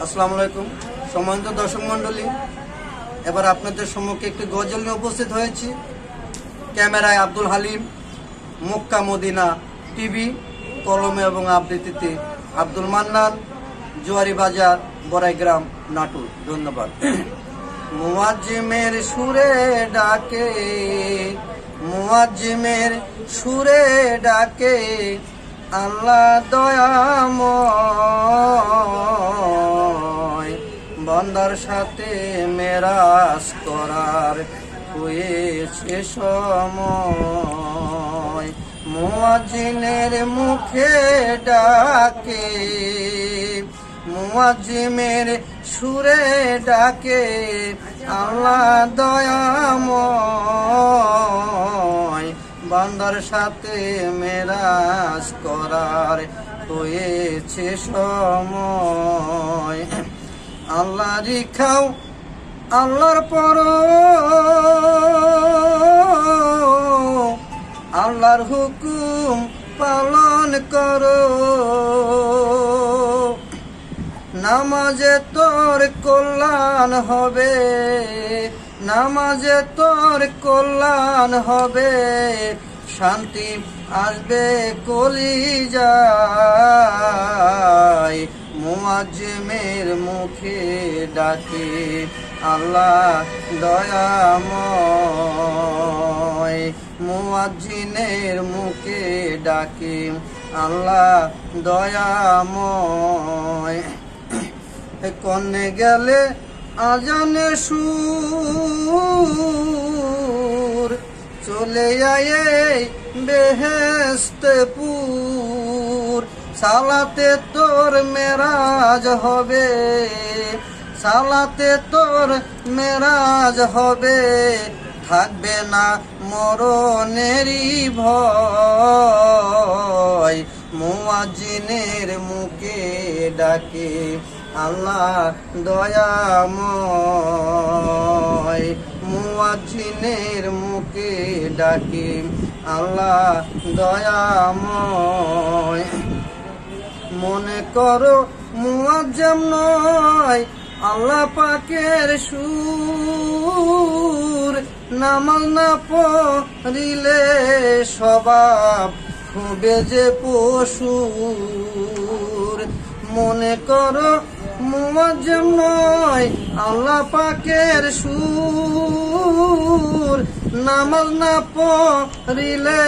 আসসালামু আলাইকুম সম্মানিত দর্শক মণ্ডলী, এবার আপনাদের সম্মুখে একটি গজল নিয়ে উপস্থিত হয়েছি। ক্যামেরায় Abdul Halim, Mecca Medina TV, কলমে এবং আবৃত্তিতে আব্দুল মান্নান, জুয়ারি বাজার, বড়াইগ্রাম, নাটোর। ধন্যবাদ। মুয়াজ্জিমের সুরে ডাকে, মুয়াজ্জিমের সুরে ডাকে আল্লাহ দয়াময়, বান্দার সাথে মেরাজ করার হয়েছে সময়। মুয়াজ্জিনের মুখে ডাকে, মুয়াজ্জিমের সুরে ডাকে আল্লাহ দয়াময়, বান্দার সাথে মেরাজ করার হয়েছে সময়। আল্লাহ রিখাও আল্লাহর পর, আল্লাহর হুকুম পালন করো, নামাজে তোর কল্যাণ হবে, নামাজে তোর কল্যাণ হবে, শান্তি আসবে কলিজায়। মুয়াজ্জিমের মুখে ডাকে আল্লাহ দয়াময়, মুয়াজ্জিনের মুখে ডাকে আল্লাহ দয়াময়। কনে গেলে আজানে সুর, চলে আয়ে বেহেশতপুর, সালাতে তোর মেরাজ হবে, সালাতে তোর মেরাজ হবে, থাকবে না মরণেরই ভয়। মুয়াজ্জিনের মুখে ডাকে আল্লাহ দয়াময়, মুয়াজ্জিনের মুখে ডাকে আল্লাহ দয়াময়। মনে করো মুয়াজ্জিম নয় আল্লাহ পাকের সুর, নামাজ না পড়িলে স্বভাব হবে যে পশুর। মনে করো মুয়াজ্জিম নয় আল্লাহ পাকের সুর, নামাজ না পড়িলে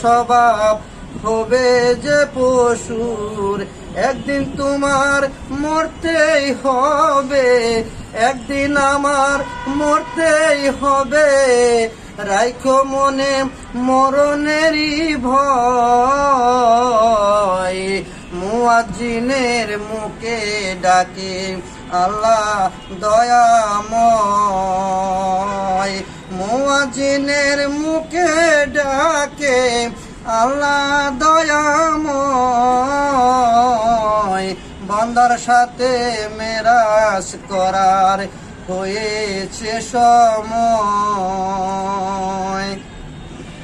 স্বভাব হবে যে পশুর। একদিন তোমার মরতেই হবে, একদিন আমার মরতেই হবে, রাইখো মনে মরণেরই ভয়। মুয়াজ্জিনের মুখে ডাকে আল্লাহ দয়াময়, মুয়াজ্জিনের মুখে ডাকে আল্লাহ দয়াময়, বান্দার সাথে মেরাজ করার হয়েছে সময়।